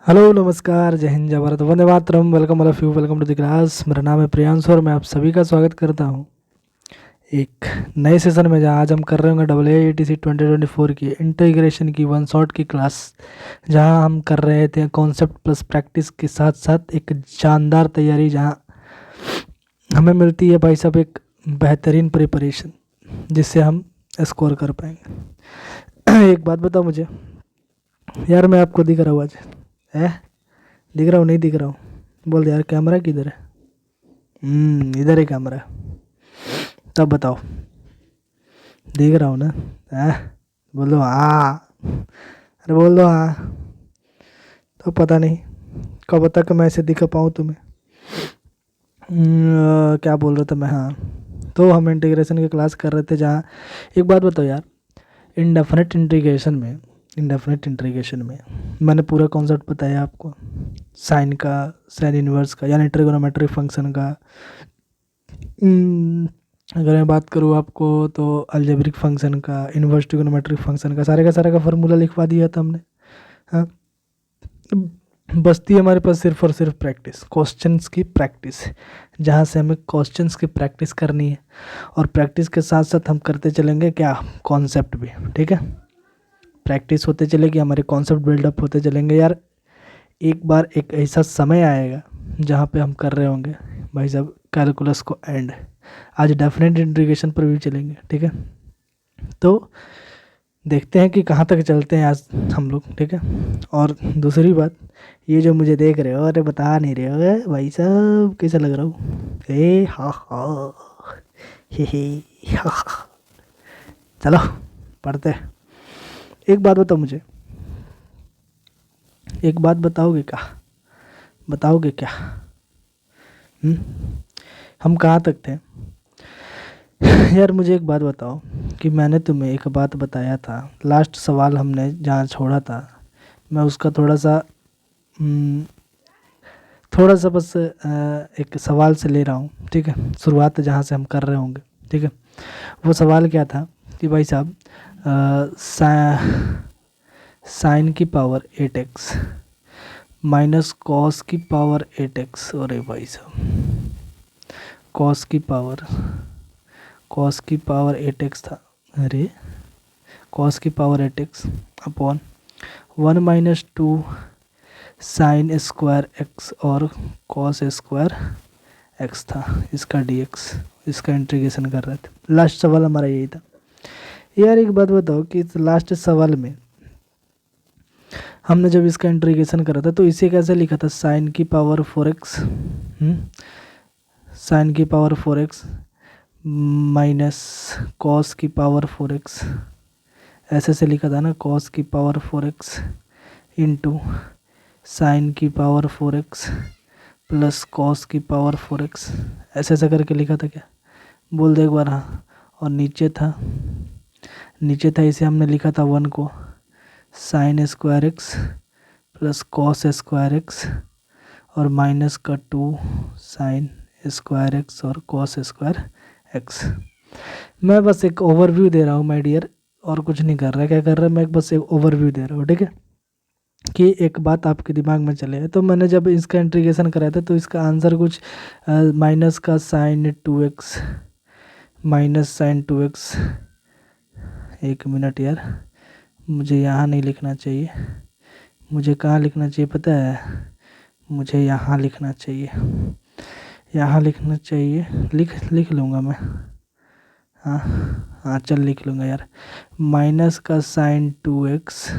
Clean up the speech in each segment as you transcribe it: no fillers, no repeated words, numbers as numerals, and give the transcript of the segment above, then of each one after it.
Hello नमस्कार जय हिंद जय भारत वंदे मातरम। Welcome all of you, welcome to the class. मेरा नाम है प्रियांशु और मैं आप सभी का स्वागत करता हूँ एक नए सेशन में, जहाँ आज हम कर रहे होंगे WAETC 2024 की इंटीग्रेशन की वन शॉट की क्लास, जहाँ हम कर रहे थे कॉन्सेप्ट प्लस प्रैक्टिस के साथ साथ एक शानदार तैयारी, जहाँ हमें मिलती है भाई साहब एक बेहतरीन प्रिपरेशन जिससे हम स्कोर कर पाएंगे। एक बात बताओ मुझे यार, मैं आपको दिख रहा हूँ आज? है दिख रहा हूँ नहीं दिख रहा हूँ? बोल दे यार, कैमरा किधर है? इधर है कैमरा। तब बताओ, दिख रहा हूँ ना? है बोल दो हाँ। अरे बोल दो हाँ। तो पता नहीं कब तक मैं ऐसे दिखा पाऊँ तुम्हें। क्या बोल रहा था मैं? हाँ, तो हम इंटीग्रेशन की क्लास कर रहे थे, जहाँ एक बात बताओ यार, इंडेफिनेट इंटीग्रेशन में मैंने पूरा कॉन्सेप्ट बताया आपको, साइन का, साइन इनवर्स का, यानी ट्रिगोनोमेट्रिक फंक्शन का। अगर मैं बात करूँ आपको तो अलजेब्रिक फंक्शन का, इनवर्स ट्रिगोनोमेट्रिक फंक्शन का सारा का फार्मूला लिखवा दिया था हमने। हाँ, बचती है हमारे पास सिर्फ और सिर्फ प्रैक्टिस, क्वेश्चंस की प्रैक्टिस, जहाँ से हमें क्वेश्चंस की प्रैक्टिस करनी है। और प्रैक्टिस के साथ साथ हम करते चलेंगे क्या, कॉन्सेप्ट भी। ठीक है, प्रैक्टिस होते चलेगी, हमारे कॉन्सेप्ट बिल्डअप होते चलेंगे यार। एक बार एक ऐसा समय आएगा जहाँ पे हम कर रहे होंगे भाई साहब कैलकुलस को एंड। आज डेफिनेट इंटीग्रेशन पर भी चलेंगे। ठीक है, तो देखते हैं कि कहाँ तक चलते हैं आज हम लोग। ठीक है, और दूसरी बात, ये जो मुझे देख रहे हो, अरे बता नहीं रहे हो भाई साहब कैसा लग रहा हूँ? ए हा हा, हे हा हा। चलो पढ़ते हैं। एक बात बताओ मुझे, एक बात बताओगे क्या? बताओगे क्या? हम कहाँ तक थे? यार मुझे एक बात बताओ कि मैंने तुम्हें एक बात बताया था, लास्ट सवाल हमने जहाँ छोड़ा था, मैं उसका थोड़ा सा बस एक सवाल से ले रहा हूँ। ठीक है, शुरुआत जहाँ से हम कर रहे होंगे। ठीक है, वो सवाल क्या था कि भाई साहब साइन की पावर 8x माइनस कॉस की पावर 8x, अरे भाई साहब कॉस की पावर 8x था। अरे कॉस की power 8x upon 1 minus 2 sine square x और कॉस स्क्वायर एक्स था, इसका dx, इसका इंटीग्रेशन कर रहे थे। लास्ट सवाल हमारा यही था। यार एक बात बताओ कि इस लास्ट सवाल में हमने जब इसका इंटीग्रेशन करा था तो इसे कैसे लिखा था? साइन की पावर 4x, साइन की पावर 4x माइनस कॉस की पावर 4x, ऐसे से लिखा था ना, कॉस की पावर 4x इंटू साइन की पावर 4x प्लस कॉस की पावर 4x, ऐसे ऐसे करके लिखा था क्या? बोल दे एक बार हाँ। और नीचे था इसे हमने लिखा था 1 को sine square x plus cos square x और माइनस का 2 साइन स्क्वायर एक्स और कॉस स्क्वायर एक्स। मैं बस एक ओवरव्यू दे रहा हूँ माय डियर, और कुछ नहीं कर रहा। क्या कर रहा है, मैं बस एक ओवरव्यू दे रहा हूँ। ठीक है, कि एक बात आपके दिमाग में चले। तो मैंने जब इसका इंटीग्रेशन कराया था तो इसका आंसर कुछ माइनस का sign 2x minus sign 2x, एक मिनट यार, मुझे यहाँ नहीं लिखना चाहिए, मुझे कहाँ लिखना चाहिए पता है? मुझे यहाँ लिखना चाहिए, यहाँ लिखना चाहिए। लिख लूँगा मैं। हाँ हाँ चल लिख लूँगा यार। माइनस का साइन 2x,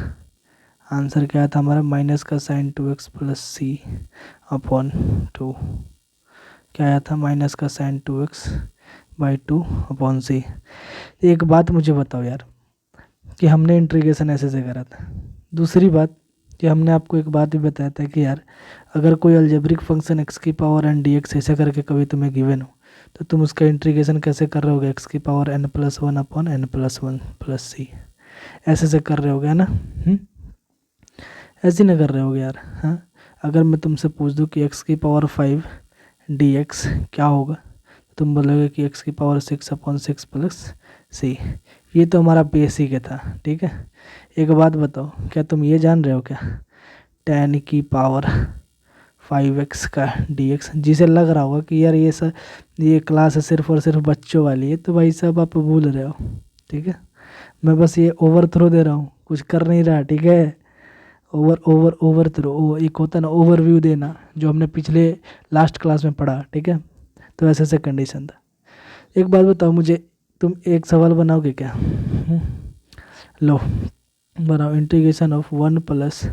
आंसर क्या था हमारा? माइनस का साइन 2x प्लस सी अपॉन 2। क्या आया था? माइनस का साइन 2x बाई 2 अपॉन सी। एक बात मुझे बताओ यार, कि हमने इंटीग्रेशन ऐसे से करा था। दूसरी बात कि हमने आपको एक बात भी बताया था कि यार अगर कोई अलजेब्रिक फंक्शन x की पावर n dx ऐसे करके कभी तुम्हें गिवन हो तो तुम उसका इंटीग्रेशन कैसे कर रहे होगे? x की power n+1 upon n+1 plus सी, ऐसे से कर रहे होगे, है ना? ऐसे ना कर रहे होगे यार। हाँ, अगर मैं तुमसे पूछ दूँ कि x की पावर 5 dx क्या होगा, तो तुम बोलोगे कि x की पावर 6 अपॉन 6 प्लस सी। ये तो हमारा बेसिक है था। ठीक है, एक बात बताओ, क्या तुम ये जान रहे हो क्या 10 की पावर 5x का dx। जिसे लग रहा होगा कि यार ये क्लास है सिर्फ और सिर्फ बच्चों वाली है, तो भाई साहब आप भूल रहे हो, ठीक है। मैं बस ये ओवरथ्रो दे रहा हूँ, कुछ कर नहीं रहा, ठीक है। ओवरथ्रो एक होता है ना ओवरव्यू देना, जो हमने पिछले लास्ट क्लास में पढ़ा, ठीक है। तो ऐसे ऐसे कंडीशन था। एक बात बताओ मुझे, तुम एक सवाल बनाओगे क्या? लो बनाओ। Integration of 1 plus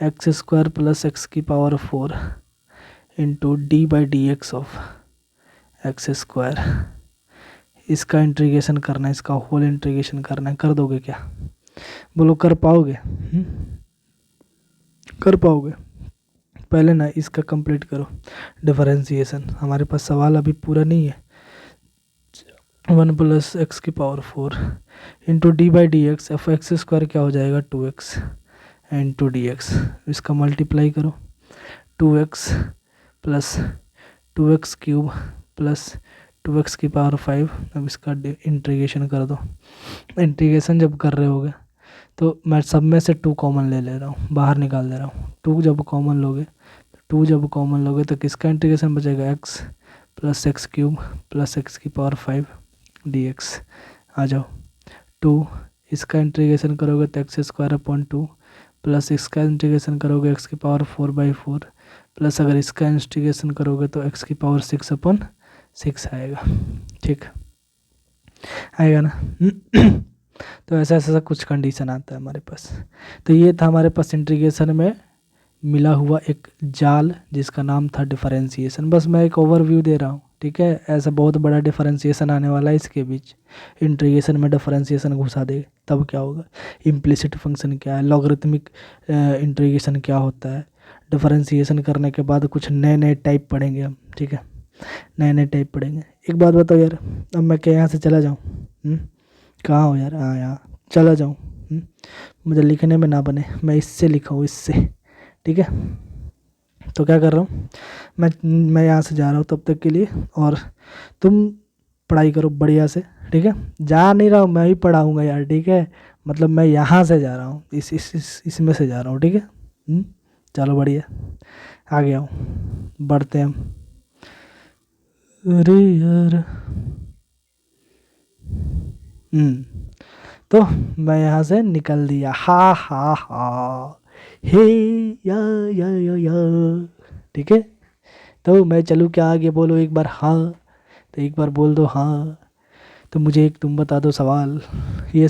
x square plus x की power 4 into d by d x of x square, इसका इंटीग्रेशन करना है, इसका होल इंटीग्रेशन करना है। कर दोगे क्या? बोलो कर पाओगे? कर पाओगे? पहले ना इसका कंप्लीट करो डिफरेंशिएशन। हमारे पास सवाल अभी पूरा नहीं है। 1 प्लस एक्स की power 4 into d by d x F x square क्या हो जाएगा 2x इंटू डी एक्स। इसका मल्टीप्लाई करो 2x plus 2x cube plus 2x की पावर 5। अब इसका इंटीग्रेशन कर दो। इंटीग्रेशन जब कर रहे होगे तो मैं सब में से 2 कॉमन ले ले रहा हूँ, बाहर निकाल दे रहा हूँ। 2 जब कॉमन लोगे तो किसका इंटीग्रेशन बचेगा? x plus x cube plus x की पावर 5 dx। आ जाओ 2, इसका इंटीग्रेशन करोगे तो एक्स स्क्वायर अपॉन 2 प्लस इसका इंटीग्रेशन करोगे एक्स की पावर 4/4 प्लस अगर इसका इंटीग्रेशन करोगे तो एक्स की पावर 6/6 आएगा, ठीक आएगा ना। तो ऐसा ऐसा कुछ कंडीशन आता है हमारे पास। तो ये था हमारे पास इंटीग्रेशन में मिला हुआ एक जाल जिसका नाम था डिफरेंशिएशन। बस मैं एक ओवरव्यू दे रहा हूँ, ठीक है। ऐसा बहुत बड़ा डिफरेंशिएशन आने वाला है इसके बीच। इंटीग्रेशन में डिफरेंशिएशन घुसा दे तब क्या होगा, इम्प्लिसिट फंक्शन क्या है, लॉगरिथमिक इंटीग्रेशन क्या होता है। डिफरेंशिएशन करने के बाद कुछ नए नए टाइप पढ़ेंगे हम, ठीक है, नए नए टाइप पढ़ेंगे। एक बात बताओ यार, अब मैं क्या यहाँ से चला जाऊँ? कहाँ हो यार? हाँ यहाँ चला जाऊँ? मुझे लिखने में ना बने, मैं इससे लिखा हूँ, इससे, ठीक है। तो क्या कर रहा हूँ मैं यहाँ से जा रहा हूँ तब तक के लिए, और तुम पढ़ाई करो बढ़िया से, ठीक है। जा नहीं रहा हूँ, मैं ही पढ़ाऊँगा यार, ठीक है। मतलब मैं यहाँ से जा रहा हूँ, इसमें से जा रहा हूँ, ठीक है। चलो बढ़िया, आ गया हूँ, बढ़ते हैं हम। अरे यार तो मैं यहाँ से निकल दिया, हा हा हा, हे या ठीक है। तो मैं चलूँ क्या आगे? बोलो एक बार हाँ, तो एक बार बोल दो हाँ। तो मुझे एक तुम बता दो सवाल, ये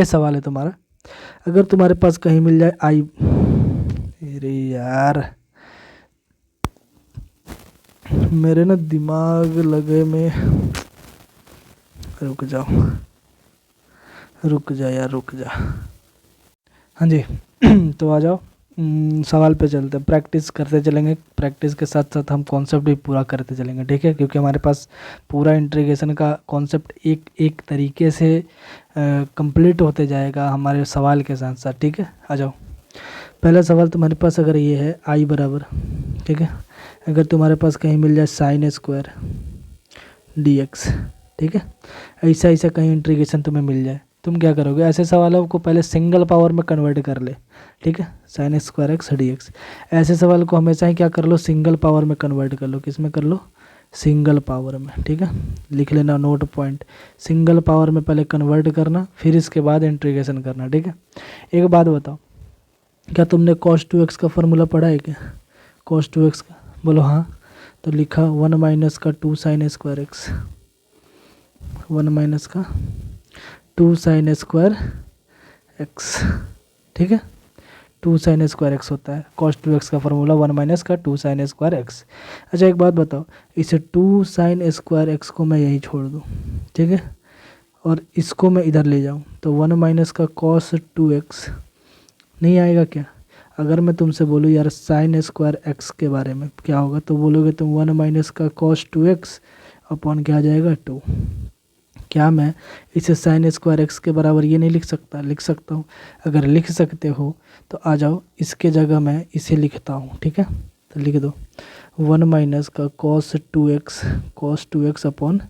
सवाल है तुम्हारा। अगर तुम्हारे पास कहीं मिल जाए आई, अरे यार मेरे ना दिमाग लगे में, रुक जा यार, रुक जा। हाँ जी तो आ जाओ, सवाल पे चलते हैं। प्रैक्टिस करते चलेंगे, प्रैक्टिस के साथ साथ हम कॉन्सेप्ट भी पूरा करते चलेंगे, ठीक है। क्योंकि हमारे पास पूरा इंटीग्रेशन का कॉन्सेप्ट एक एक तरीके से कंप्लीट होते जाएगा हमारे सवाल के साथ साथ, ठीक है। आ जाओ, पहला सवाल तुम्हारे पास अगर ये है आई बराबर, ठीक है, अगर तुम्हारे पास कहीं मिल जाए साइन स्क्वायर डी एक्स, ठीक है, ऐसा ऐसा कहीं इंटीग्रेशन तुम्हें मिल जाए, तुम क्या करोगे? ऐसे सवालों को पहले सिंगल पावर में कन्वर्ट कर ले, ठीक है, sine square x d x. ऐसे सवाल को हमेशा ही क्या कर लो, सिंगल पावर में कन्वर्ट कर लो। किस में कर लो? सिंगल पावर में, ठीक है। लिख लेना नोट पॉइंट, सिंगल पावर में पहले कन्वर्ट करना, फिर इसके बाद इंटीग्रेशन करना, ठीक है। एक बात बताओ, क्या तुमने cos 2x का फॉर्मूला पढ़ा है क्या? cos 2x का बोलो हाँ। तो लिखा 1 माइनस का 2 साइन स्क्वायर एक्स, 1 माइनस का 2 साइन स्क्वायर एक्स, ठीक है। 2 साइन स्क्वायर एक्स होता है cos 2x का फॉर्मूला, 1 माइनस का 2 साइन स्क्वायर एक्स। अच्छा एक बात बताओ, इसे 2 साइन स्क्वायर एक्स को मैं यहीं छोड़ दूँ, ठीक है, और इसको मैं इधर ले जाऊँ तो 1 माइनस का cos 2x नहीं आएगा क्या? अगर मैं तुमसे बोलूँ यार साइन स्क्वायर एक्स के बारे में क्या होगा, तो बोलोगे तुम 1 माइनस का cos 2x अपॉन क्या आ जाएगा 2। क्या मैं इसे साइन स्क्वायर एक्स के बराबर ये नहीं लिख सकता? लिख सकता हूँ। अगर लिख सकते हो तो आ जाओ, इसके जगह मैं इसे लिखता हूँ, ठीक है। तो लिख दो 1 माइनस का cos 2x अपॉन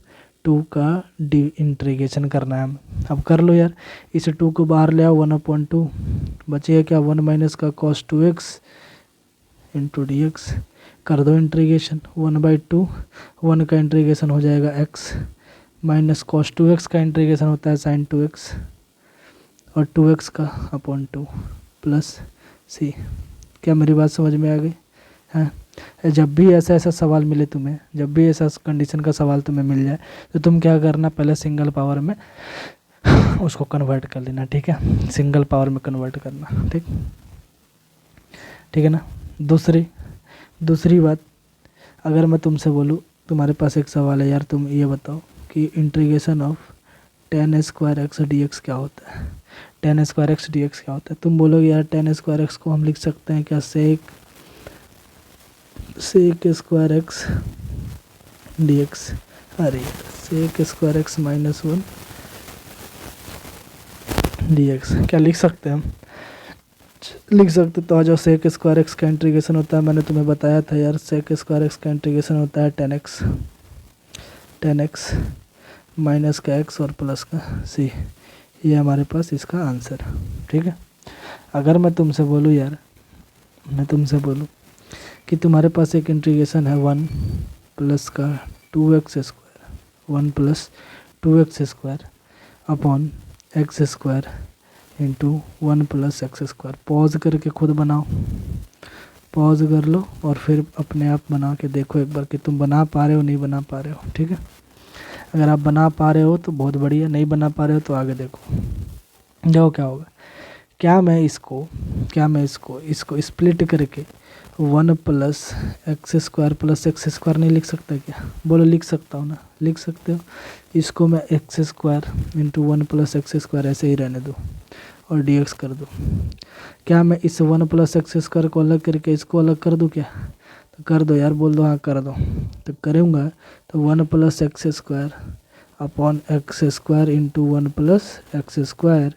2 का डी इंटीग्रेशन करना है हमें। अब कर लो यार, इस 2 को बाहर ले आओ, 1/2 बचेगा क्या, 1 माइनस का cos 2x into D x. कर दो इंटीग्रेशन, 1/2 1 का इंटीग्रेशन हो जाएगा x माइनस cos 2x का इंटीग्रेशन होता है sin 2x और 2x का अपॉन 2 प्लस c। क्या मेरी बात समझ में आ गई है? जब भी ऐसा सवाल मिले तुम्हें, जब भी ऐसा कंडीशन का सवाल तुम्हें मिल जाए तो तुम क्या करना, पहले सिंगल पावर में उसको कन्वर्ट कर लेना, ठीक है, सिंगल पावर में कन्वर्ट करना, ठीक है ना। दूसरी बात, अगर मैं तुमसे बोलूँ, तुम्हारे पास एक सवाल है यार, तुम ये बताओ कि integration of tan square x d x क्या होता है, tan square x d x क्या होता है। तुम बोलोगे यार tan स्क्वायर एक्स को हम लिख सकते हैं क्या, sec square x d x. अरे sec square x minus 1 d x, क्या लिख सकते हैं हम, लिख सकते। तो आज जो सेक स्क्वायर एक्स का इंटीग्रेशन होता है, मैंने तुम्हें बताया था यार, सेक स्क्वायर एक्स का इंटीग्रेशन होता है tan x माइनस का x और प्लस का c। ये हमारे पास इसका आंसर, ठीक है। अगर मैं तुमसे बोलूँ यार, मैं तुमसे बोलूँ कि तुम्हारे पास एक इंटीग्रेशन है 1 प्लस का 2x square, 1 plus 2x square upon x square into 1 plus x square. Pause करके खुद बनाओ, पॉज कर लो और फिर अपने आप बना के देखो एक बार कि तुम बना पा रहे हो नहीं बना पा रहे हो, ठीक है। अगर आप बना पा रहे हो तो बहुत बढ़िया, नहीं बना पा रहे हो तो आगे देखो। देखो क्या होगा, क्या मैं इसको स्प्लिट करके 1 प्लस एक्स स्क्वायर नहीं लिख सकता क्या? बोलो लिख सकता हूँ ना, लिख सकते हो। इसको मैं x square into 1 plus x square ऐसे ही रहने दो और डी एक्स कर दो। क्या मैं इस 1 प्लस एक्स स्क्वायर को अलग करके इसको अलग कर दूँ क्या? तो कर दो यार, बोल दो हाँ कर दो। तो करूँगा तो 1 plus x square upon x square into 1 plus x square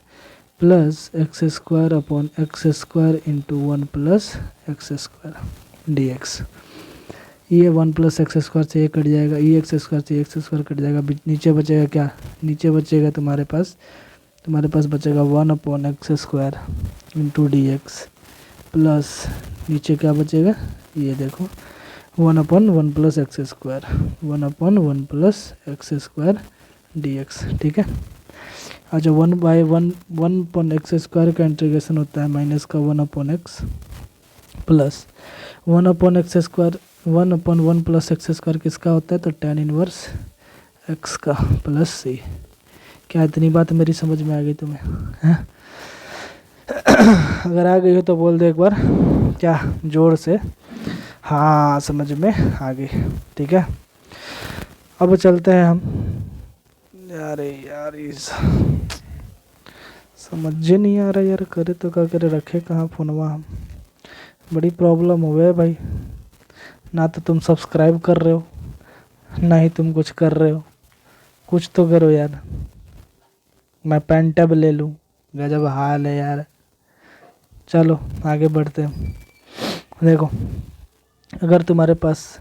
plus x square upon x square into 1 plus x square D x. ये 1 प्लस एक्स स्क्वायर से ये कट जाएगा, ये एक्स स्क्वायर से एक्स स्क्वायर कट जाएगा, नीचे बचेगा क्या, नीचे बचेगा तुम्हारे पास बचेगा 1 upon x square into D x plus नीचे क्या बचेगा, ये देखो 1 upon 1 plus x square, 1 upon 1 plus x square D x, ठीक है। अच्छा 1 अपॉन एक्स स्क्वायर का इंटीग्रेशन होता है माइनस का 1 upon x plus 1 upon x square, 1 upon 1 plus x square किसका होता है, तो tan इनवर्स एक्स का प्लस सी। क्या इतनी बात मेरी समझ में आ गई तुम्हें हैं? अगर आ गई हो तो बोल दो एक बार क्या, जोर से हाँ समझ में आ गई, ठीक है। अब चलते हैं हम, यार समझ नहीं आ रहा यार, करे तो क्या करे, रखे कहाँ फोनवा हम, बड़ी प्रॉब्लम हो गया भाई। ना तो तुम सब्सक्राइब कर रहे हो, ना ही तुम कुछ कर रहे हो, कुछ तो करो यार। मैं पेन टैब ले लूँ, गजब हाल है यार। चलो आगे बढ़ते हैं। देखो अगर तुम्हारे पास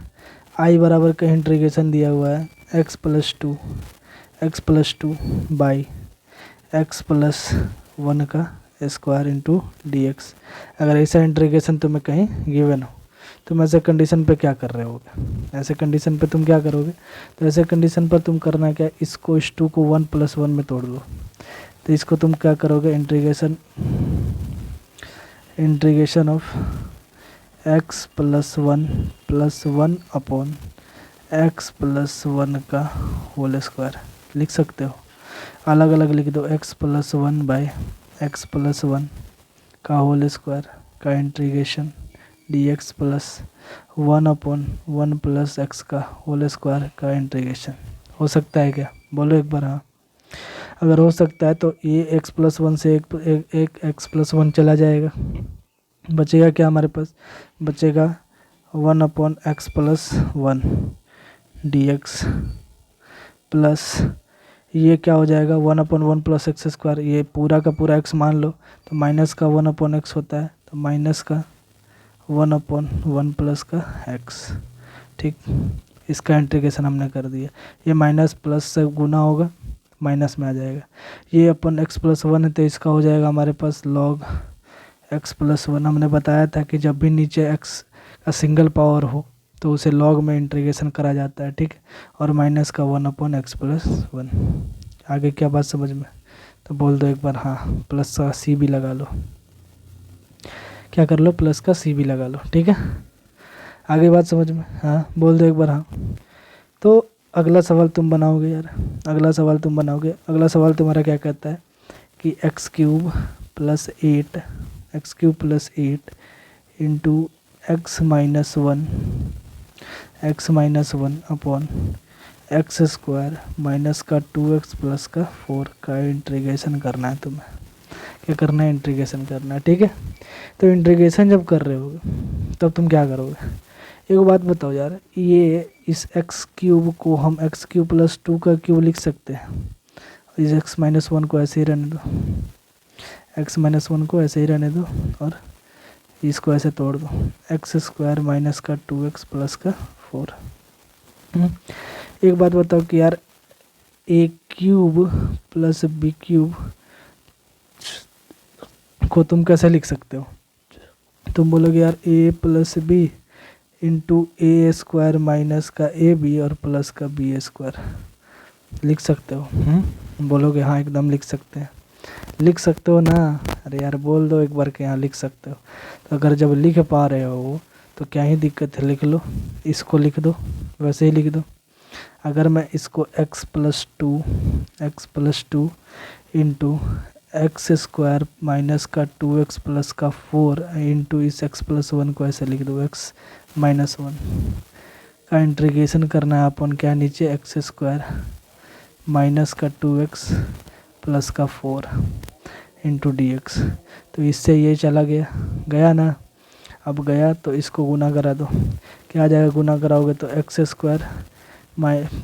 आई बराबर का इंटीग्रेशन दिया हुआ है x plus two by x plus 1 का स्क्वायर इंटू डी एक्स। अगर ऐसा इंटीग्रेशन तुम्हें कहीं गिवन हो, तुम ऐसे कंडीशन पे क्या कर रहे होगे, ऐसे कंडीशन पे तुम क्या करोगे, तो ऐसे कंडीशन पर तुम करना क्या, इसको इस 2 को 1 प्लस 1 में तोड़ दो। तो इसको तुम क्या करोगे, integration of x plus 1 upon x plus 1 का होल स्क्वायर लिख सकते हो, अलग अलग लिख दो, x plus 1 by x plus 1 का होल स्क्वायर का integration D x plus 1 upon 1 plus x का होल स्क्वायर का इंटीग्रेशन। हो सकता है क्या, बोलो एक बार हाँ। अगर हो सकता है तो ये x प्लस 1 से एक एक्स प्लस 1 चला जाएगा, बचेगा क्या हमारे पास, बचेगा 1 upon x plus 1 d x plus ये क्या हो जाएगा 1 अपॉन 1 प्लस एक्स स्क्वायर, ये पूरा का पूरा एक्स मान लो तो माइनस का 1 अपॉन एक्स होता है, तो माइनस का 1 अपॉन 1 प्लस का एक्स, ठीक। इसका इंटीग्रेशन हमने कर दिया। ये माइनस प्लस से गुना होगा, माइनस में आ जाएगा। ये अपन x+1 है तो इसका हो जाएगा हमारे पास log x+1। हमने बताया था कि जब भी नीचे x का सिंगल पावर हो तो उसे log में इंटीग्रेशन करा जाता है, ठीक है। और माइनस का 1/x+1। आगे क्या बात समझ में? तो बोल दो एक बार हाँ, प्लस का सी भी लगा लो। क्या कर लो? प्लस का सी भी लगा लो, ठीक है। आगे बात समझ में? हाँ बोल दो एक बार हाँ। तो अगला सवाल तुम बनाओगे यार, अगला सवाल तुम बनाओगे। अगला सवाल तुम्हारा क्या कहता है कि x³ + 8 into x-1 upon x² minus का 2x प्लस का 4 का इंटीग्रेशन करना है तुम्हें। क्या करना है? इंटीग्रेशन करना है, ठीक है। तो इंटीग्रेशन जब कर रहे होगे तब तुम क्या करोगे? एक बात बताओ यार, ये इस x³ को हम x³ + 2 का क्यूब लिख सकते हैं। इस x-1 को ऐसे ही रहने दो, x-1 को ऐसे ही रहने दो और इसको ऐसे तोड़ दो, x² माइनस का 2x प्लस का 4। एक बात बताओ कि यार a³ + b³ को तुम कैसे लिख सकते हो? तुम बोलोगे यार a + b into a² minus का ab और प्लस का b² लिख सकते हो। बोलोगे हाँ एकदम लिख सकते हैं। लिख सकते हो ना? अरे यार बोल दो एक बार कि हाँ लिख सकते हो। तो अगर जब लिख पा रहे हो तो क्या ही दिक्कत है, लिख लो। इसको लिख दो, वैसे ही लिख दो। अगर मैं इसको x+2 इंटू x² माइनस का 2x प्लस का 4 इंटू इस x+1 को ऐसे लिख दो, x-1 का इंटीग्रेशन करना है अपन क्या नीचे x² माइनस का 2x प्लस का 4 इंटू dx। तो इससे ये चला गया ना। अब गया तो इसको गुना करा दो, क्या आ जाएगा? गुना कराओगे तो x²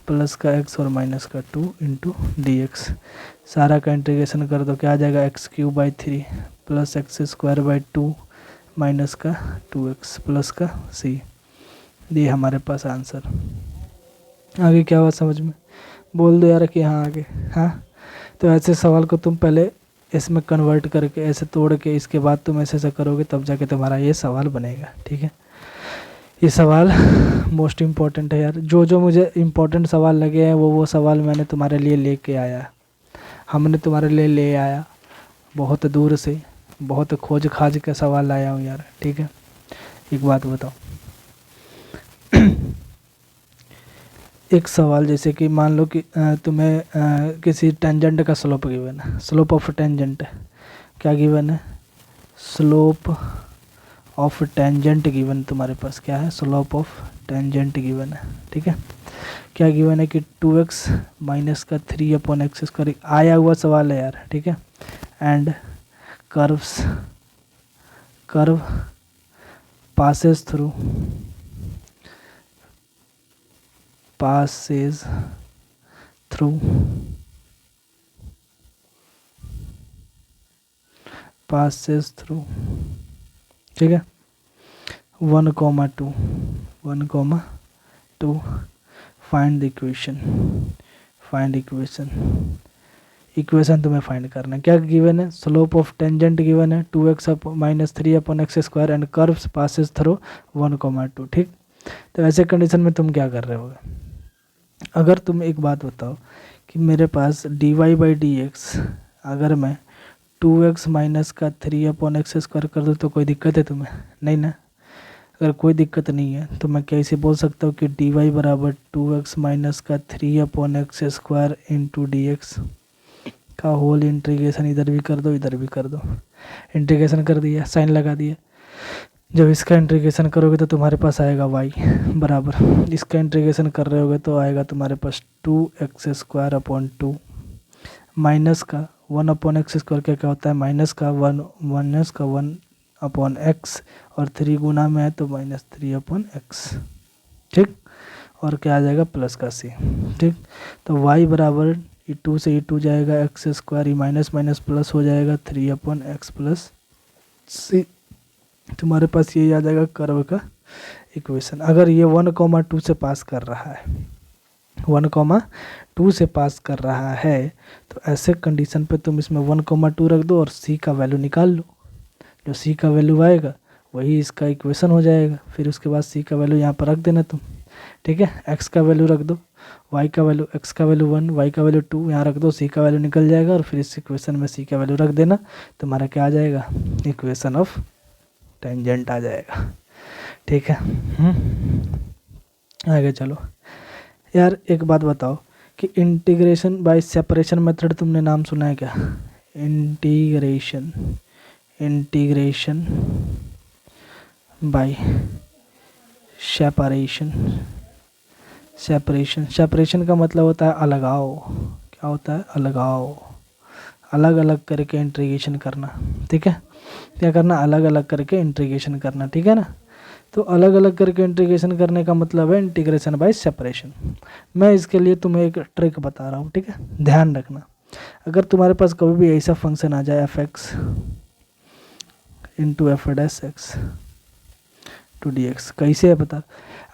प्लस का x और माइनस का 2 इंटू dx। सारा का इंटीग्रेशन कर दो, क्या आ जाएगा? x³ प्लस x² 2 माइनस का 2x प्लस का c। ये हमारे पास आंसर। आगे क्या हुआ समझ में? बोल दो यार कि हाँ आगे। हाँ तो ऐसे सवाल को तुम पहले इसमें कन्वर्ट करके ऐसे तोड़ के इसके बाद तुम ऐसे करोगे तब जाके तुम्हारा ये सवाल बनेगा, ठीक है। ये सवाल मोस्ट इम्पॉर्टेंट है यार। जो मुझे इम्पोर्टेंट सवाल लगे हैं वो सवाल मैंने तुम्हारे लिए लेके आया, हमने तुम्हारे लिए ले आया बहुत दूर से, बहुत खोज खाज के सवाल लाया हूँ यार, ठीक है। एक बात बताओ, एक सवाल जैसे कि मान लो कि तुम्हें किसी टेंजेंट का स्लोप गिवन है, स्लोप ऑफ टेंजेंट क्या गिवन है? स्लोप ऑफ टेंजेंट गिवन तुम्हारे पास क्या है? स्लोप ऑफ टेंजेंट गिवन है, ठीक है। क्या गिवन है कि 2x माइनस का 3/x²। आया हुआ सवाल है यार, ठीक है। एंड कर्व passes through ठीक है 1,2 फाइंड द इक्वेशन तुम्हें फाइंड करना है। क्या गिवन है? स्लोप ऑफ टेंजेंट गिवन है 2x minus 3/x² and curves passes through 1,2, ठीक। तो ऐसे कंडीशन में तुम क्या कर रहे होगे? अगर तुम एक बात बताओ कि मेरे पास dy/dx अगर मैं 2x माइनस का 3/x² कर दूँ तो कोई दिक्कत है तुम्हें? नहीं ना। अगर कोई दिक्कत नहीं है तो मैं कैसे बोल सकता हूँ कि dy बराबर 2x माइनस का 3/x² इंटू dx का होल इंटीग्रेशन इधर भी कर दो इधर भी कर दो। इंटीग्रेशन कर दिया, साइन लगा दिया। जब इसका इंटीग्रेशन करोगे तो तुम्हारे पास आएगा y बराबर, इसका इंटीग्रेशन कर रहे होगे तो आएगा तुम्हारे पास 2x² माइनस का 1/x² क्या होता है? माइनस का 1/x और 3 गुना में है तो -3/x, ठीक। और क्या आ जाएगा? प्लस का c, ठीक। तो y बराबर 2 से 2 जाएगा x², माइनस माइनस प्लस हो जाएगा 3/x प्लस c। तुम्हारे पास ये आ जाएगा कर्व का इक्वेशन। अगर ये 1,2 से पास कर रहा है, 1,2 से पास कर रहा है, तो ऐसे कंडीशन पे तुम इसमें 1,2 रख दो और c का वैल्यू निकाल लो। जो c का वैल्यू आएगा वही इसका इक्वेशन हो जाएगा। फिर उसके बाद c का वैल्यू यहाँ पर रख देना तुम, ठीक है। x का वैल्यू रख दो, y का वैल्यू, x का वैल्यू 1, y का वैल्यू 2 यहाँ रख दो, c का वैल्यू निकल जाएगा। और फिर इस इक्वेशन में c का वैल्यू रख देना, तुम्हारा क्या आ जाएगा, इक्वेशन ऑफ टेंजेंट आ जाएगा, ठीक है। आगे चलो यार, एक बात बताओ कि इंटीग्रेशन बाय सेपरेशन मेथड तुमने नाम सुना है क्या? इंटीग्रेशन बाय सेपरेशन का मतलब होता है अलगाव। क्या होता है? अलगाव, अलग अलग करके इंटीग्रेशन करना, ठीक है। क्या करना? अलग अलग करके इंटीग्रेशन करना, ठीक है ना। तो अलग अलग करके इंटीग्रेशन करने का मतलब है इंटीग्रेशन बाय सेपरेशन। मैं इसके लिए तुम्हें एक ट्रिक बता रहा हूँ, ठीक है, ध्यान रखना। अगर तुम्हारे पास कभी भी ऐसा फंक्शन आ जाए f(x) into f(x) to dx, कैसे है बता।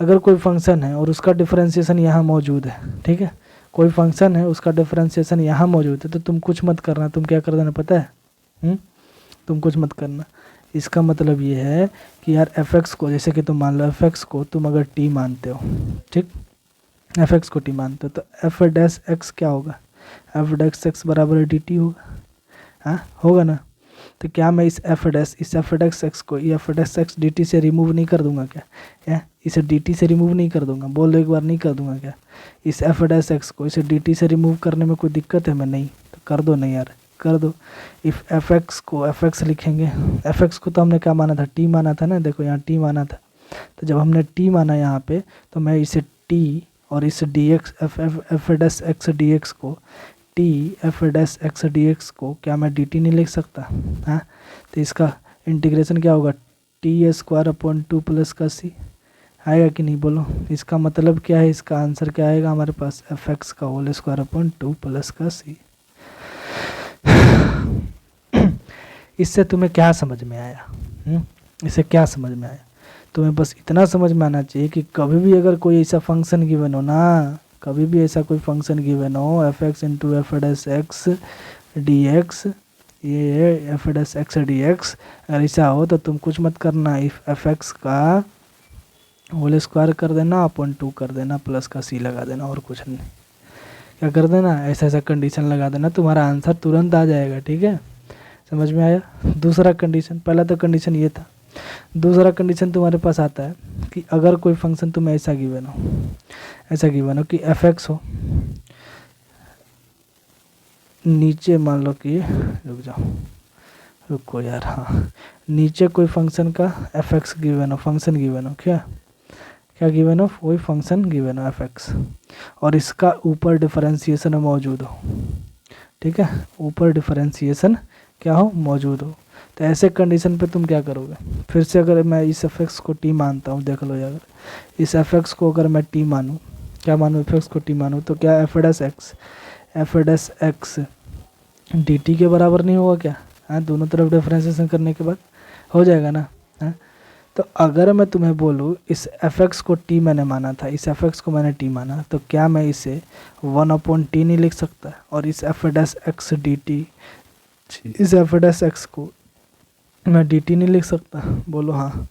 अगर कोई फंक्शन है और उसका डिफरेंशिएशन यहाँ मौजूद है, ठीक है, कोई फंक्शन है उसका डिफरेंशिएशन यहाँ मौजूद है, तो तुम कुछ मत करना, तुम क्या कर देना पता है? तुम कुछ मत करना। इसका मतलब ये है कि यार f(x) को, जैसे कि तुम मान लो f(x) को तुम अगर t मानते हो, ठीक, f(x) को t मानते हो, तो f(x) क्या होगा? f(x) बराबर dt होगा, हाँ होगा ना। तो क्या मैं इस f(x) को f(x) dt से रिमूव नहीं कर दूंगा क्या? इसे dt से रिमूव नहीं कर दूंगा? बोल दो एक बार, नहीं कर दूंगा क्या? इस f(x) को इसे dt से रिमूव करने में कोई दिक्कत है? मैं नहीं, तो कर दो नहीं यार, कर दो। इफ f(x) को f(x) लिखेंगे, f(x) को तो हमने क्या माना था? t माना था ना, देखो यहाँ t माना था। तो जब हमने t माना यहाँ पे, तो मैं इसे t और इस dx f(x) dx को t f(x) dx को क्या मैं dt नहीं लिख सकता? हाँ, तो इसका इंटीग्रेशन क्या होगा? t² प्लस का c आएगा कि नहीं, बोलो। इसका मतलब क्या है? इसका आंसर क्या आएगा हमारे पास? f(x) का होल स्क्वायर अपॉन 2 प्लस का c। इससे तुम्हें क्या समझ में आया? इससे क्या समझ में आया? तुम्हें बस इतना समझ में आना चाहिए कि कभी भी अगर कोई ऐसा फंक्शन गिवन हो ना, कभी भी ऐसा कोई फंक्शन गिवन हो f(x) इंटू f(x) dx, ये f(x) dx अगर ऐसा हो, तो तुम कुछ मत करना, इफ f(x) का होल स्क्वायर कर देना अपॉन 2 कर देना प्लस का c लगा देना, और कुछ नहीं। क्या कर देना? ऐसा ऐसा कंडीशन लगा देना, तुम्हारा आंसर तुरंत आ जाएगा, ठीक है। समझ में आया? दूसरा कंडीशन, पहला तो कंडीशन ये था। दूसरा कंडीशन तुम्हारे पास आता है कि अगर कोई फंक्शन तुम्हें ऐसा गिवन हो कि f(x) हो, नीचे मान लो कि, रुको यार, हाँ, नीचे कोई फंक्शन का f(x) गिवन हो, फंक्शन गिवन हो, क्या गिवन हो? कोई फंक्शन गिवन हो f(x) और इसका ऊपर डिफरेंशिएशन मौजूद हो, ठीक है, ऊपर डिफरेंशिएशन क्या हो? मौजूद हो। तो ऐसे कंडीशन पे तुम क्या करोगे? फिर से अगर मैं इस f(x) को t मानता हूँ, देख लो यार, इस f(x) को अगर मैं t मानूँ, क्या मानूँ? f(x) को t मानूँ, तो क्या f(x) dt के बराबर नहीं होगा क्या? हाँ, दोनों तरफ डिफरेंशिएशन करने के बाद हो जाएगा ना। हाँ, तो अगर मैं तुम्हें बोलूँ इस f(x) को t मैंने माना था, इस f(x) को मैंने t माना, तो क्या मैं इसे 1/t नहीं लिख सकता? और इस f(x) dt, इस f(x) को मैं dt नहीं लिख सकता? बोलो हाँ।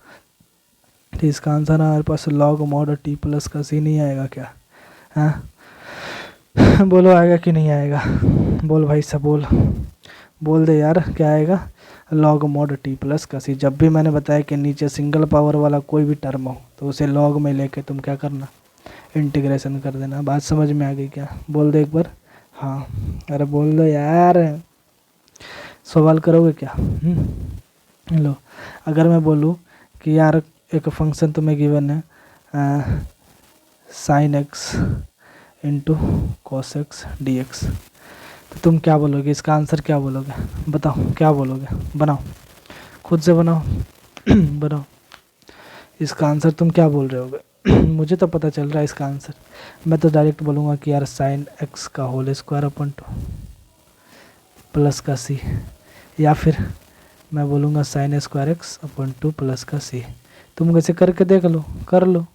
तो इसका आंसर हमारे पास log mod t प्लस का c नहीं आएगा क्या? हाँ बोलो, आएगा कि नहीं आएगा? बोल भाई सब, बोल दे यार, क्या आएगा? log mod t प्लस का c। जब भी मैंने बताया कि नीचे सिंगल पावर वाला कोई भी टर्म हो, तो उसे log में लेके तुम क्या करना? इंटीग्रेशन कर देना। बात समझ में आ गई क्या? बोल दे एक बार हाँ। अरे बोल दो यार, सवाल करोगे क्या? लो, अगर मैं बोलूँ कि यार एक फंक्शन तुम्हें गिवन है sin x into cos x dx, तो तुम क्या बोलोगे? इसका आंसर क्या बोलोगे? बताओ क्या बोलोगे? बनाओ, खुद से बनाओ। बनाओ, इसका आंसर तुम क्या बोल रहे होगे? मुझे तो पता चल रहा है इसका आंसर। मैं तो डायरेक्ट बोलूँगा कि यार sin x का होल स्क्वायर अपॉन 2 प्लस का c, या फिर मैं बोलूँगा sin² x अपॉन 2 प्लस का c। तुम कैसे करके देख लो, कर लो।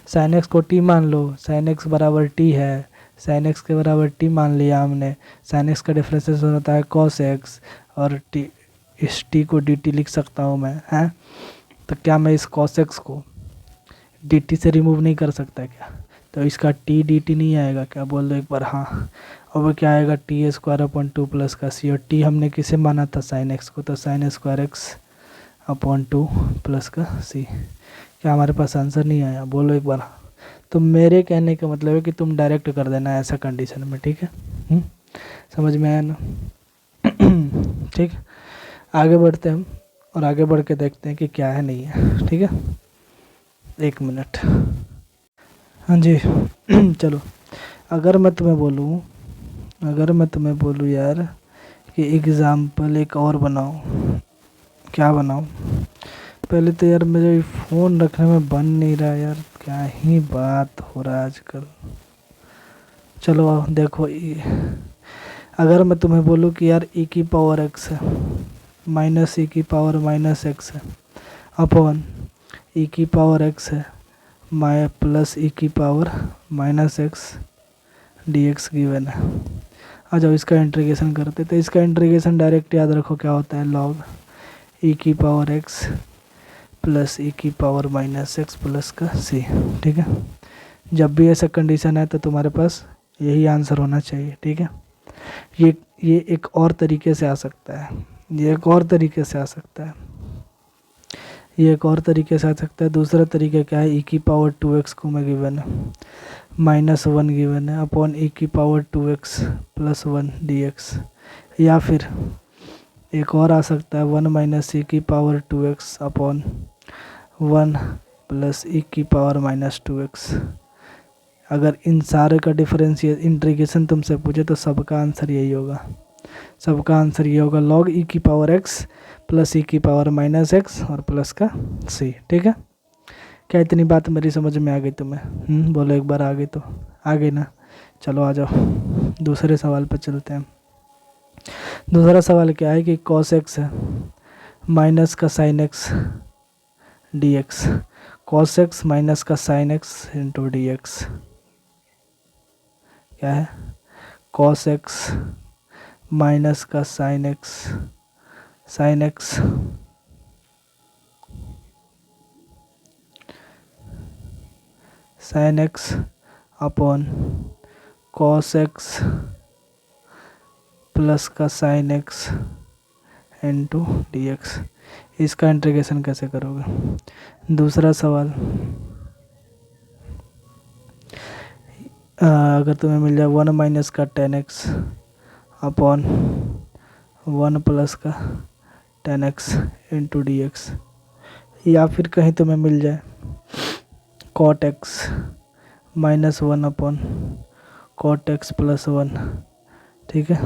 साइन एक्स को टी मान लो, साइन एक्स बराबर टी है, साइन एक्स के बराबर टी मान लिया हमने। साइन एक्स का डिफरेंशिएशन होता है कॉस एक्स, और टी, इस टी को डी टी लिख सकता हूँ मैं, हैं। तो क्या मैं इस कॉस एक्स को डी टी से रिमूव नहीं कर सकता क्या? तो इसका टी डी टी नहीं आएगा क्या? बोल दो एक बार हाँ। और वो क्या आएगा, टी स्क्वायर अपॉन 2 प्लस का सी, और टी हमने किसे माना था, साइन एक्स को, तो sine square x upon 2 plus का सी। क्या हमारे पास आंसर नहीं आया? बोलो एक बार हाँ। तो मेरे कहने का मतलब है कि तुम डायरेक्ट कर देना ऐसा कंडीशन में, ठीक है। समझ में आया ना? ठीक, आगे बढ़ते हैं हम, और आगे बढ़ के देखते हैं कि क्या है नहीं है, ठीक है। 1 मिनट। हाँ जी। चलो, अगर मैं तुम्हें बोलूँ यार कि एग्ज़ाम्पल एक और बनाओ, क्या बनाऊँ? पहले तो यार मेरे फ़ोन रखने में बन नहीं रहा यार, क्या ही बात हो रहा है आजकल। चलो देखो, अगर मैं तुम्हें बोलूँ कि यार e की पावर x है माइनस e की पावर माइनस x है अपॉन e की पावर x है प्लस e की power minus x dx given है। आ जाओ इसका इंटीग्रेशन करते। तो इसका इंटीग्रेशन डायरेक्ट याद रखो क्या होता है, लॉग e की पावर x प्लस e की पावर माइनस x प्लस का c, ठीक है। जब भी ऐसा कंडीशन है तो तुम्हारे पास यही आंसर होना चाहिए, ठीक है। ये एक और तरीके से आ सकता है, ये एक और तरीके से आ सकता है, ये एक और तरीके से आ सकता है। दूसरा तरीका क्या है, e की पावर 2x को मैं गिवन है -1 गिवन है अपॉन e की पावर 2x प्लस 1 dx, या फिर एक और आ सकता है 1 माइनस e की power 2x upon 1 plus e की पावर माइनस 2x। अगर इन सारे का डिफरेंशियल इंटीग्रेशन तुमसे पूछे तो सबका आंसर यही होगा, सबका आंसर ये होगा log e की पावर x प्लस e की पावर माइनस x और प्लस का c, ठीक है। क्या इतनी बात मेरी समझ में आ गई तुम्हें? बोलो एक बार, आ गई तो आ गई ना। चलो आ जाओ दूसरे सवाल पर चलते हैं। दूसरा सवाल क्या है कि cos x है माइनस का sin x dx, cos x minus का sin x इंटू dx, क्या है, cos x माइनस का sin x sin x upon cos x plus का sin x इंटू dx। इसका इंटीग्रेशन कैसे करोगे? दूसरा सवाल, अगर तुम्हें मिल जाए 1 माइनस का tan x अपॉन 1 प्लस का tan x इंटू dx, या फिर कहीं तुम्हें मिल जाए cot x -1 upon cot x plus 1, ठीक है,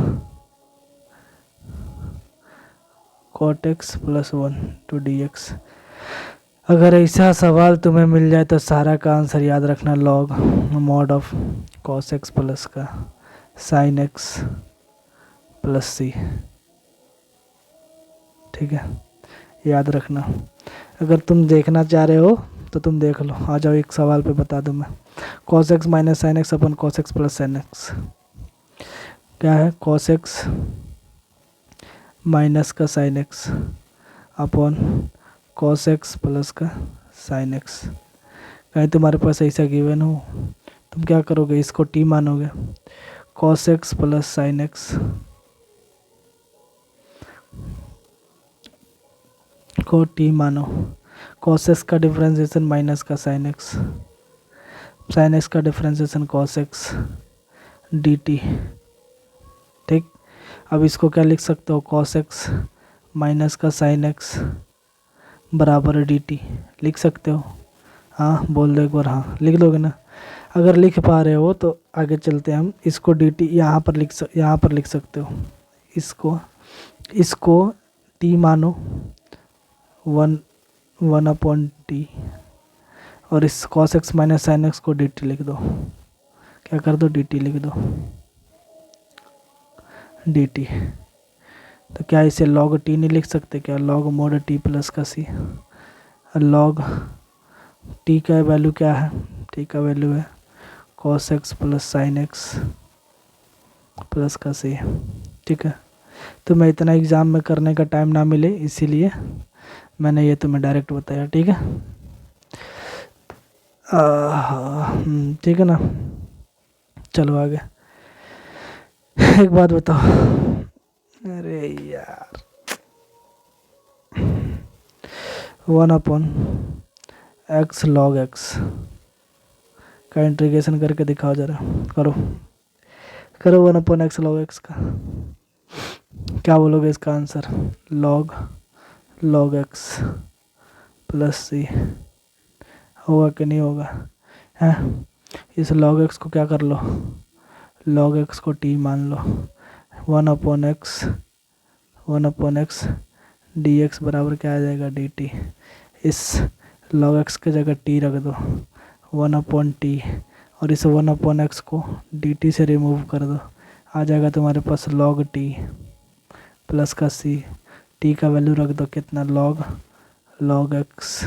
cot x plus 1 to dx। अगर ऐसा सवाल तुम्हें मिल जाए तो सारा का आंसर याद रखना log mod of cos x plus का sin x प्लस c, ठीक है, याद रखना। अगर तुम देखना चाह रहे हो तो तुम देख लो, आ जाओ एक सवाल पे बता दूँ मैं। cos x minus sin x अपन cos x plus sin x, क्या है, cos x माइनस का sin x upon cos x plus का sin x। कहीं तुम्हारे पास ऐसा गिवन हो, तुम क्या करोगे, इसको t मानोगे, cos x plus sin x को t मानो, cos x का डिफरेंशिएशन माइनस का sin x का डिफरेंशिएशन cos x dt, ठीक। अब इसको क्या लिख सकते हो, cos x माइनस का sin x बराबर dt लिख सकते हो? हाँ बोल दो एक बार, हाँ लिख लोगे ना। अगर लिख पा रहे हो तो आगे चलते हैं हम। इसको dt यहाँ पर लिख सकते हो, इसको t मानो 1 अपॉन टी, और इस cos x minus sin x को dt लिख दो, क्या कर दो, dt लिख दो, dt। तो क्या इसे log t नहीं लिख सकते क्या, log मोड t प्लस का c, log टी का वैल्यू क्या है, टी का वैल्यू है cos x plus sine x plus का सी। ठीक है, तो मैं इतना एग्ज़ाम में करने का टाइम ना मिले इसीलिए मैंने ये तुम्हें डायरेक्ट बताया। ठीक है, ठीक है ना। चलो आगे। एक बात बताओ, अरे यार 1/x log x का इंटीग्रेशन करके दिखाओ जरा, करो करो 1/x log x का। क्या बोलोगे इसका आंसर, log x प्लस सी होगा कि नहीं होगा, है? इस log x को क्या कर लो, log x को t मान लो। 1/x dx बराबर क्या आ जाएगा, dt। इस log x के जगह t रख दो, 1/t, और इस 1/x को dt से रिमूव कर दो, आ जाएगा तुम्हारे पास log t प्लस का c। t का वैल्यू रख दो कितना, log x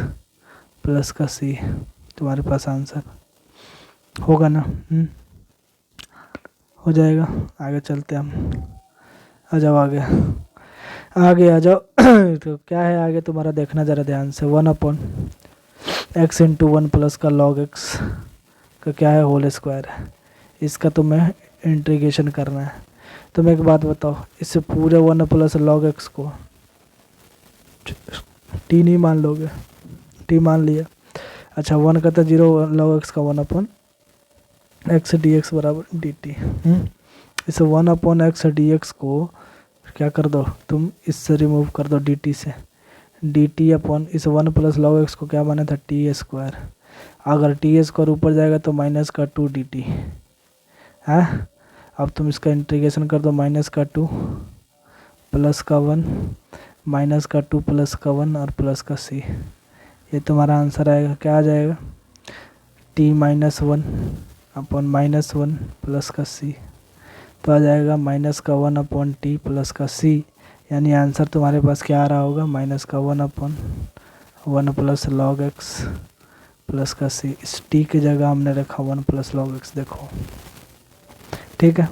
प्लस का c, तुम्हारे पास आंसर होगा ना। हो जाएगा। आगे चलते हम, आ जाओ आगे, आगे आ जाओ। तो क्या है आगे तुम्हारा, देखना ज़रा ध्यान से। 1/x इंटू 1 प्लस का log x का क्या है, होल स्क्वायर है। इसका तुम्हें इंटीग्रेशन करना है। तुम एक बात बताओ, इससे पूरे 1 प्लस log x को t नहीं मान लोगे, t मान लिया। अच्छा 1 का तो 0, log x का 1/x dx बराबर dt। इस 1/x dx को क्या कर दो तुम, इससे रिमूव कर दो dt से, dt अपॉन इस 1 प्लस log x को क्या माना था, टी स्क्वायर। अगर टी स्क्वायर ऊपर जाएगा तो माइनस का 2 dt है। अब तुम इसका इंटीग्रेशन कर दो, माइनस का 2 प्लस का 1, माइनस का 2 प्लस का 1 और प्लस का c। ये तुम्हारा आंसर आएगा, क्या आ जाएगा, t-1 अपॉन -1 प्लस का c, तो आ जाएगा माइनस का 1 अपॉन टी प्लस का c। यानी आंसर तुम्हारे पास क्या आ रहा होगा, माइनस का 1/1 प्लस log x प्लस का c। इस t की जगह हमने रखा 1 प्लस log x, देखो। ठीक है।